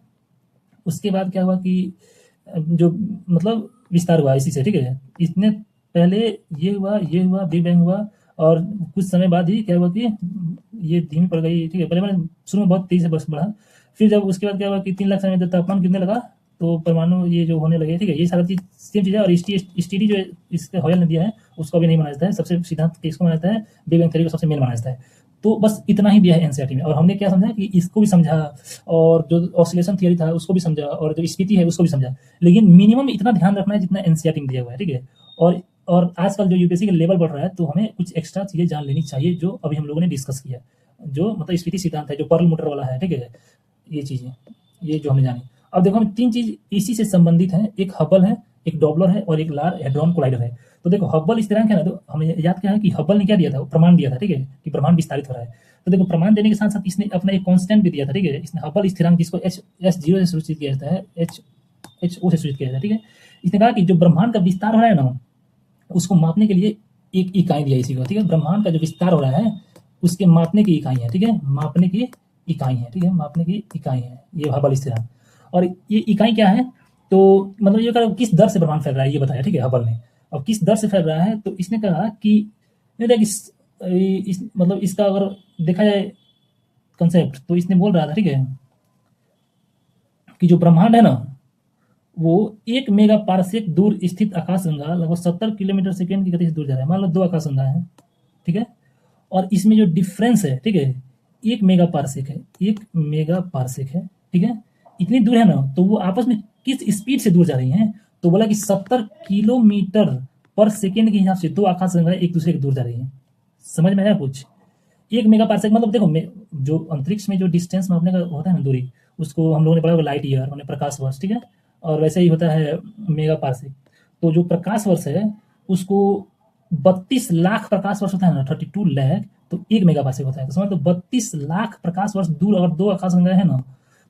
उसके बाद क्या हुआ कि जो मतलब विस्तार हुआ इसी से, ठीक है। इसने पहले ये हुआ बिग बैंग हुआ, और कुछ समय बाद ही क्या हुआ कि ये धीमी पड़ गई, ठीक है, पहले मैंने शुरू में बहुत तेजी से बस बढ़ा, फिर जब उसके बाद क्या हुआ कि 3 लाख समय जब तापमान गिरने लगा तो परमाणु ये जो होने लगे, ठीक है, ये सारी चीज सेम चीज है। और स्टीडी जो इसके हॉयल ने दिया है उसको भी नहीं माना जाता है, सबसे सिद्धांत किसको माना जाता है, बिग बैंग थ्योरी को सबसे मेन माना जाता है। तो बस इतना ही दिया है एनसीईआरटी में, और हमने क्या समझा कि इसको भी समझा, और जो ऑसिलेशन थियरी था उसको भी समझा, और जो स्पीति है उसको भी समझा, लेकिन मिनिमम इतना ध्यान रखना है जितना एनसीईआरटी में दिया हुआ है, ठीक है। और आजकल जो यूपीएससी का लेवल बढ़ रहा है तो हमें कुछ एक्स्ट्रा चीजें जान लेनी चाहिए जो अभी हम लोगों ने डिस्कस किया, जो मतलब स्पीति सिद्धांत है, जो पर्ल मोटर वाला है, ठीक है, ये चीजें, ये जो हमने जानी। अब देखो हम तीन चीज इसी से संबंधित हैं, एक हबल है, एक डॉपलर है, और एक लार्ज हेड्रॉन कोलाइडर है। तो देखो हबल स्थिरांक है ना, तो हमें याद क्या है कि हबल ने क्या दिया था, प्रमाण दिया था, ठीक है, कि ब्रह्मांड विस्तारित हो रहा है। तो देखो प्रमाण देने के साथ साथ इसने अपना एक कांस्टेंट भी दिया था, ठीक है, इसने हबल स्थिरांक जिसको H0 से सूचित किया जाता है, HO से सूचित किया जाता है, ठीक है। इसने कहा कि जो ब्रह्मांड का विस्तार हो रहा है ना उसको मापने के लिए एक इकाई दिया इसी को, ठीक है, ब्रह्मांड का जो विस्तार हो रहा है उसके मापने की इकाई है, ठीक है, मापने की इकाई है, ठीक है, मापने की इकाई है ये हबल स्थिरांक। और ये इकाई क्या है, तो मतलब ये कहा किस दर से ब्रह्मांड फैल रहा है ये बताया, ठीक है, हबल ने। अब किस दर से फैल रहा है तो इसने कहा कि मतलब इसका अगर देखा जाए कंसेप्ट, तो इसने बोल रहा था, ठीक है, कि जो ब्रह्मांड है ना वो 1 मेगा पारसेक दूर स्थित आकाशगंगा लगभग 70 किलोमीटर सेकेंड की गति से दूर जा रहा है। मान लो 2 आकाशगंगा है, ठीक है, और इसमें जो डिफरेंस है, ठीक है, 1 मेगा पारसेक है, 1 मेगा पारसेक है, ठीक है, इतनी दूर है ना, तो वो आपस में किस स्पीड से दूर जा रही हैं, तो बोला कि 70 किलोमीटर पर सेकेंड के हिसाब से 2 आकाशगंगा एक दूसरे के दूर जा रही हैं। समझ में आया कुछ? 1 मेगा पारसेक मतलब देखो जो अंतरिक्ष में जो डिस्टेंस मापने का होता है ना दूरी, उसको हम लोगों ने पढ़ा होगा लाइट ईयर, मैंने प्रकाश वर्ष, ठीक है, और वैसे ही होता है मेगा पारसेक। तो जो प्रकाश वर्ष है उसको 32 लाख प्रकाश वर्ष होता है ना, 32 लाख, तो 1 मेगा पास्कल होता है। तो समझ लो 32 लाख प्रकाश वर्ष दूर अगर दो आकाश गंगाएं हैं ना,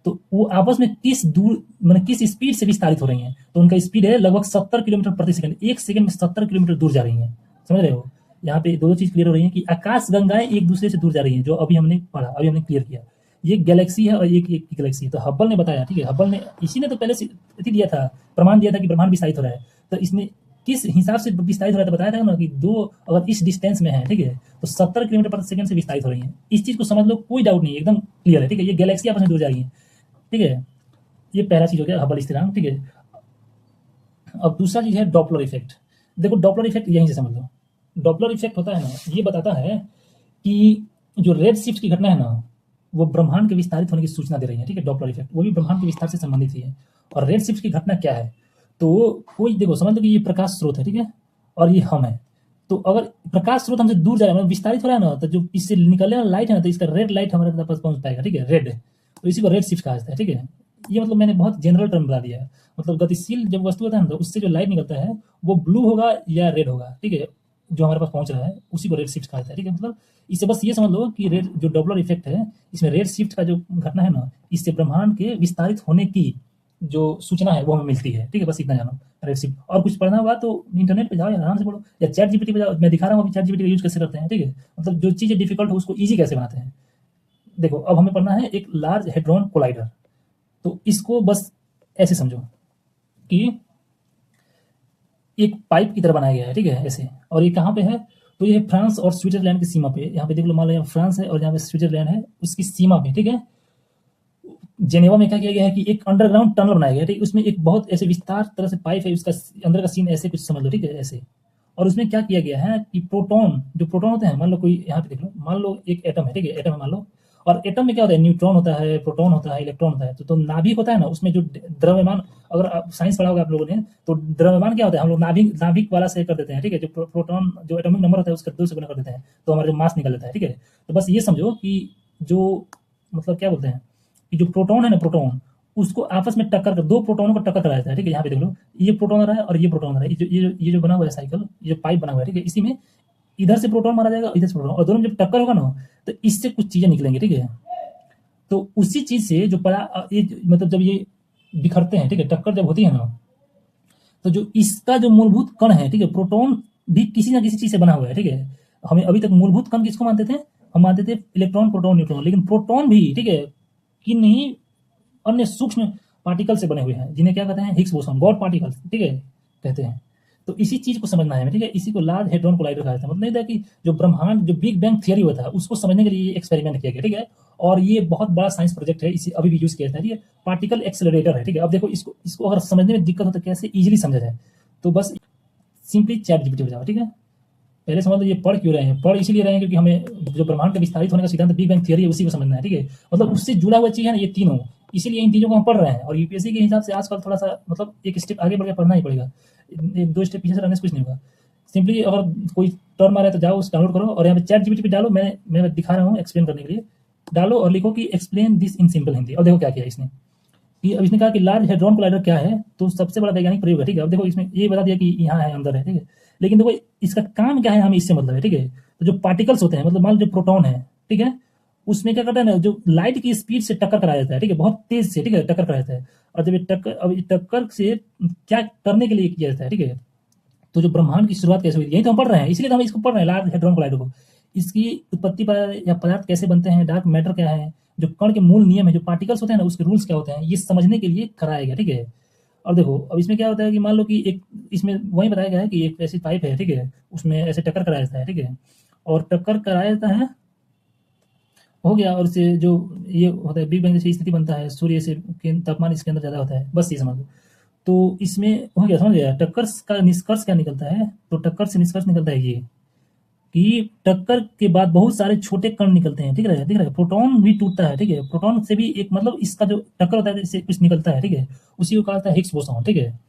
तो वो आपस में किस दूर, मतलब किस स्पीड से विस्तारित हो रही हैं। तो उनका स्पीड है लगभग 70 किलोमीटर प्रति सेकंड, 1 सेकंड में 70 किलोमीटर दूर जा रही हैं। समझ रहे हो? यहाँ पे दो चीज क्लियर हो रही है कि आकाश गंगाएं एक दूसरे से दूर जा रही हैं, जो अभी हमने पढ़ा, अभी हमने क्लियर किया। ये गैलेक्सी है और एक एक गैलेक्सी है। तो हब्बल ने बताया, ठीक है, हब्बल ने, इसी ने तो पहले से दिया था, प्रमाण दिया था कि ब्रह्मांड विस्तारित हो रहा है। तो इसने किस हिसाब से विस्तारित हो रहा है तो बताया था ना कि दो अगर इस डिस्टेंस में है, ठीक है, तो 70 किलोमीटर प्रति सेकंड से विस्तारित हो रही है। इस चीज को समझ लो, कोई डाउट नहीं है, एकदम क्लियर है, ठीक है। ये गैलेक्सी आपस में दूर जा रही है, ठीक है। ये पहला चीज हो गया हबल स्थिरांक, ठीक है। अब दूसरा चीज है डॉपलर इफेक्ट। देखो डॉपलर इफेक्ट यहीं से समझ लो। डॉपलर इफेक्ट होता है ना, ये बताता है कि जो रेड शिफ्ट की घटना है ना, वो ब्रह्मांड के विस्तारित होने की सूचना दे रही है, ठीक है। डॉपलर इफेक्ट वो भी ब्रह्मांड के विस्तार से संबंधित ही है। और रेड शिफ्ट की घटना क्या है, तो कोई देखो समझ लो कि ये प्रकाश स्रोत है, ठीक है, और ये हम है। तो अगर प्रकाश स्रोत हमसे दूर जा रहा है, मतलब विस्तारित हो रहा है ना, तो जो इससे निकलने वाला लाइट है ना, तो इसका रेड लाइट हमारे पास पहुंच पाएगा, ठीक है, रेड। तो इसी को रेड शिफ्ट कहा जाता है, ठीक है। ये मतलब मैंने बहुत जनरल टर्म बता दिया है। मतलब गतिशील जब वस्तु होता है ना, तो उससे जो लाइट निकलता है वो ब्लू होगा या रेड होगा, ठीक है, जो हमारे पास पहुंच रहा है उसी को रेड शिफ्ट कहा जाता है, ठीक है। मतलब इससे बस ये समझ लो कि रेड जो डॉपलर इफेक्ट है, इसमें रेड शिफ्ट का जो घटना है ना, इससे ब्रह्मांड के विस्तारित होने की जो सूचना है वो हमें मिलती है, ठीक है। बस इतना जानो, रेड शिफ्ट। और कुछ पढ़ना होगा तो इंटरनेट पे जाओ या आराम से पढ़ो, या चैट जीपीटी पे जाओ। मैं दिखा रहा हूँ अभी चैट जीपीटी का यूज कैसे करते हैं, ठीक है। मतलब जो चीजें डिफिकल्ट हो उसको ईजी कैसे बनाते हैं। देखो अब हमें पढ़ना है एक लार्ज हेड्रॉन कोलाइडर। तो इसको बस ऐसे समझो कि एक पाइप की तरह बनाया गया है, ठीक है, ऐसे। और ये कहाँ पे है, तो ये फ्रांस और स्विट्जरलैंड की सीमा पे, यहाँ पे देख लो, मान लो यहाँ फ्रांस है और यहाँ पे स्विट्जरलैंड है, उसकी सीमा पे, ठीक है। जेनेवा में क्या किया गया है कि एक अंडरग्राउंड टनल बनाया गया है, ठीक है। उसमें एक बहुत ऐसे विस्तार तरह से पाइप है, उसका अंदर का सीन ऐसे कुछ समझ लो, ठीक है, ऐसे। और उसमें क्या किया गया है कि प्रोटॉन, जो प्रोटॉन होते हैं, मान लो कोई यहाँ पे देख लो, मान लो एक एटम है, ठीक है, एटम है मान लो। और एटम में क्या होता है, न्यूट्रॉन होता है, प्रोटॉन होता है, इलेक्ट्रॉन होता है। तो नाभिक होता है ना, उसमें जो द्रव्यमान, अगर आप साइंस पढ़ा होगा आप लोगों ने, तो द्रव्यमान क्या होता है, हम लोग नाभिक नाभिक वाला से कर देते हैं, ठीक है। जो प्रोटॉन, जो एटॉमिक नंबर होता है उसका 2 से गुना कर देते हैं, तो हमारा जो मास निकल जाता है, ठीक है। तो बस ये समझो कि जो, मतलब क्या बोलते हैं, कि जो प्रोटॉन है ना, प्रोटॉन, उसको आपस में टक्कर कर, दो प्रोटॉनों को टक्कर कराया जाता है, ठीक है। यहाँ पे देख लो, ये प्रोटॉन आ रहा है और ये प्रोटॉन आ रहा है। ये जो बना हुआ है साइकिल, ये जो पाइप बना हुआ है, ठीक है, इसी में इधर से प्रोटॉन मारा जाएगा, इधर से प्रोटॉन, और दोनों जब टक्कर होगा ना, तो इससे कुछ चीजें निकलेंगी, ठीक है। तो उसी चीज से जो ये मतलब जब ये बिखरते हैं, ठीक है, टक्कर जब होती है ना, तो जो इसका जो मूलभूत कण है, ठीक है, प्रोटॉन भी किसी ना किसी चीज से बना हुआ है, ठीक है। हमें अभी तक मूलभूत कण किसको मानते थे, हम मानते थे इलेक्ट्रॉन, प्रोटॉन, न्यूट्रॉन। लेकिन प्रोटॉन भी, ठीक है, किन्हीं अन्य सूक्ष्म पार्टिकल से बने हुए हैं, जिन्हें क्या कहते हैं, हिग्स बोसॉन, गॉड पार्टिकल, ठीक है, कहते हैं। तो इसी चीज को समझना है हमें, ठीक है। इसी को लार्ज हेड्रॉन कोलाइडर कहा जाता है। मतलब नहीं था कि जो ब्रह्मांड, जो बिग बैंग थियरी हुआ था, उसको समझने के लिए एक्सपेरिमेंट किया गया, ठीक है। और ये बहुत बड़ा साइंस प्रोजेक्ट है, इसे अभी भी यूज किया जाता है, ठीक है। पार्टिकल एक्सेलरेटर है, ठीक है। अब देखो इसको इसको अगर समझने में दिक्कत हो तो कैसे इजीली समझा जाए, तो बस सिंपली चैट जीपीटी पे जाओ, ठीक है। पहले समझ लो ये पढ़ क्यों रहे हैं, पढ़ इसीलिए रहे हैं क्योंकि हमें जो ब्रह्मांड का विस्तारित होने का सिद्धांत बिग बैंग थियरी है, उसी को समझना है, ठीक है। मतलब उससे जुड़ा हुआ चीज है ना ये तीनों, इसीलिए इन चीजों को हम पढ़ रहे हैं। और यूपीएससी के हिसाब से आजकल थोड़ा सा मतलब एक स्टेप आगे बढ़ के पढ़ना ही पड़ेगा, एक दो स्टेप पीछे से रहने से कुछ नहीं होगा। सिंपली अगर कोई टर्म आ रहा है तो जाओ उस डाउनलोड करो, और यहाँ पे चैट जीपीटी पे डालो, मैं दिखा रहा हूँ एक्सप्लेन करने के लिए। डालो और लिखो कि explain this in simple Hindi. और देखो क्या किया इसने, कि अब इसने कहा कि लार्ज हेड्रॉन कोलाइडर क्या है, तो सबसे बड़ा वैज्ञानिक प्रयोग है, ठीक है। अब देखो इसमें ये बता दिया कि यहाँ है, अंदर है, ठीक है। लेकिन देखो इसका काम क्या है, हमें इससे मतलब है, ठीक है। तो जो पार्टिकल्स होते हैं, मतलब मान लो जो प्रोटॉन है, ठीक है, उसमें क्या करता है ना, जो लाइट की स्पीड से टक्कर कराया जाता है, ठीक है, बहुत तेज से, ठीक है, टक्कर कराया जाता है। और जब ये टक्कर, अब ये टक्कर से क्या करने के लिए किया जाता है, ठीक है। तो जो ब्रह्मांड की शुरुआत कैसे हुई, यही तो हम पढ़ रहे हैं, इसलिए तो हम इसको पढ़ रहे हैं, लार्ज हेड्रॉन कोलाइडर को। इसकी उत्पत्ति पर, या पदार्थ कैसे बनते हैं, डार्क मैटर क्या है, जो कण के मूल नियम है, जो पार्टिकल्स होते हैं ना उसके रूल्स क्या होते हैं, ये समझने के लिए कराया गया, ठीक है। और देखो अब इसमें क्या होता है कि मान लो कि एक, इसमें वही बताया गया है कि एक ऐसी पाइप है, ठीक है, उसमें ऐसे टक्कर कराया जाता है, ठीक है। और टक्कर कराया जाता है, हो गया, और इससे जो ये होता है बिग बैंग जैसी स्थिति बनता है, सूर्य से तापमान इसके अंदर ज़्यादा होता है, बस ये समझ लो। तो इसमें हो गया, समझ गया। टक्कर का निष्कर्ष क्या निकलता है, तो टक्कर से निष्कर्ष निकलता है ये कि टक्कर के बाद बहुत सारे छोटे कण निकलते हैं, ठीक है, दिख रहा है, प्रोटॉन भी टूटता है, ठीक है। प्रोटॉन से भी एक, मतलब इसका जो टक्कर होता है इससे कुछ निकलता है, ठीक है, उसी को कहा जाता है हिग्स बोसॉन, ठीक है।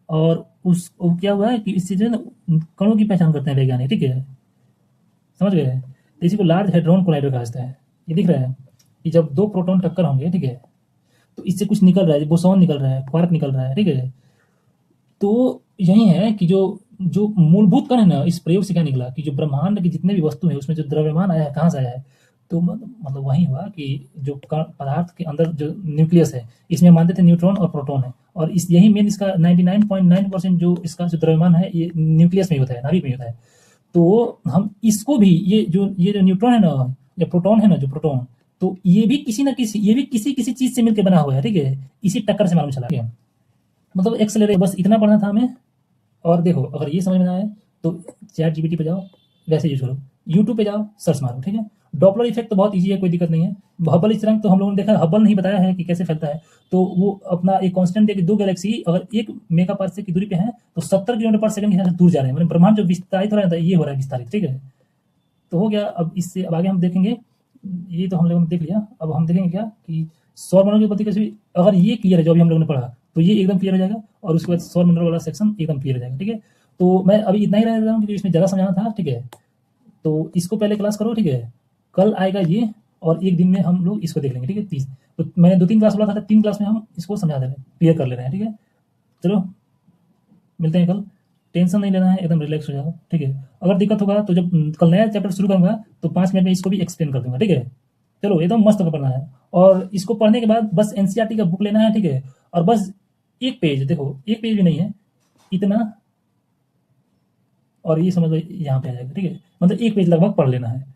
और उस वो क्या हुआ है कि इससे जो है ना कणों की पहचान करते हैं वैज्ञानिक, ठीक है, समझ गए। तो इसी को लार्ज हेड्रॉन कोलाइडर कहा जाता है। ये दिख रहा है कि जब दो प्रोटॉन टक्कर होंगे, ठीक है, तो इससे कुछ निकल रहा है, बोसॉन निकल रहा है, क्वार्क निकल रहा है, ठीक है। तो यही है कि जो जो मूलभूत कण है ना, इस प्रयोग से क्या निकला कि जो ब्रह्मांड की जितने भी वस्तु है उसमें जो द्रव्यमान आया है कहाँ से आया है, तो मतलब वही हुआ कि जो पदार्थ के अंदर जो न्यूक्लियस है इसमें मानते थे न्यूट्रॉन और प्रोटॉन है, और इस यही मेन इसका 99.9% जो इसका जो द्रव्यमान है ये न्यूक्लियस में होता है, नाभिक में होता है। तो हम इसको भी ये जो न्यूट्रॉन है ना या प्रोटॉन है ना, जो प्रोटॉन, तो ये भी किसी ना किसी ये भी किसी किसी चीज से मिलकर बना हुआ है, ठीक है, इसी टक्कर से मालूम चला, ठीक है। मतलब एक्सेलरेट, बस इतना पढ़ना था हमें। और देखो अगर ये समझ में ना आए तो चैट जीपीटी पे जाओ, वैसे यूज करो, यूट्यूब पे जाओ, सर्च मारो, ठीक है। डॉपलर इफेक्ट तो बहुत ईजी है, कोई दिक्कत नहीं है। हबल स्थिरांक तो हम लोगों ने देखा, हबल नहीं बताया है कि कैसे फैलता है। तो वो अपना एक कांस्टेंट है कि दो गैलेक्सी अगर 1 मेगा पार्सेक की दूरी पे है तो 70 किलोमीटर पर सेकंड के हिसाब से दूर जा रहे हैं, मतलब ब्रह्मांड जो विस्तारित हो रहा है ये हो रहा है विस्तारित, ठीक है। तो हो गया। अब इससे अब आगे हम देखेंगे, ये तो हम लोगों ने देख लिया, अब हम देखेंगे क्या कि सौर मंडल की उत्पत्ति कैसे हुई। अगर ये क्लियर है जो अभी हम लोगों ने पढ़ा तो ये एकदम क्लियर हो जाएगा, और उसके बाद सौर मंडल वाला सेक्शन एकदम क्लियर हो जाएगा, ठीक है। तो मैं अभी इतना ही रह रहा हूँ क्योंकि इसमें ज़्यादा समझाना था, ठीक है। तो इसको पहले क्लास करो, ठीक है। कल आएगा ये, और एक दिन में हम लोग इसको देख लेंगे, ठीक है। 30 तो मैंने 2-3 क्लास बोला था, 3 क्लास में हम इसको समझा दे रहे हैं, क्लियर कर ले रहे हैं, ठीक है। चलो मिलते हैं कल। टेंशन नहीं लेना है, एकदम रिलैक्स हो जाओ, ठीक है। अगर दिक्कत होगा तो जब कल नया चैप्टर शुरू करूंगा तो 5 मिनट में इसको भी एक्सप्लेन कर दूंगा, ठीक है। चलो एकदम मस्त होकर पढ़ना है, और इसको पढ़ने के बाद बस एनसीईआरटी का बुक लेना है, ठीक है। और बस एक पेज, देखो एक पेज भी नहीं है, इतना, और ये समझ लो यहाँ पे आ जाएगा, ठीक है। मतलब एक पेज लगभग पढ़ लेना है।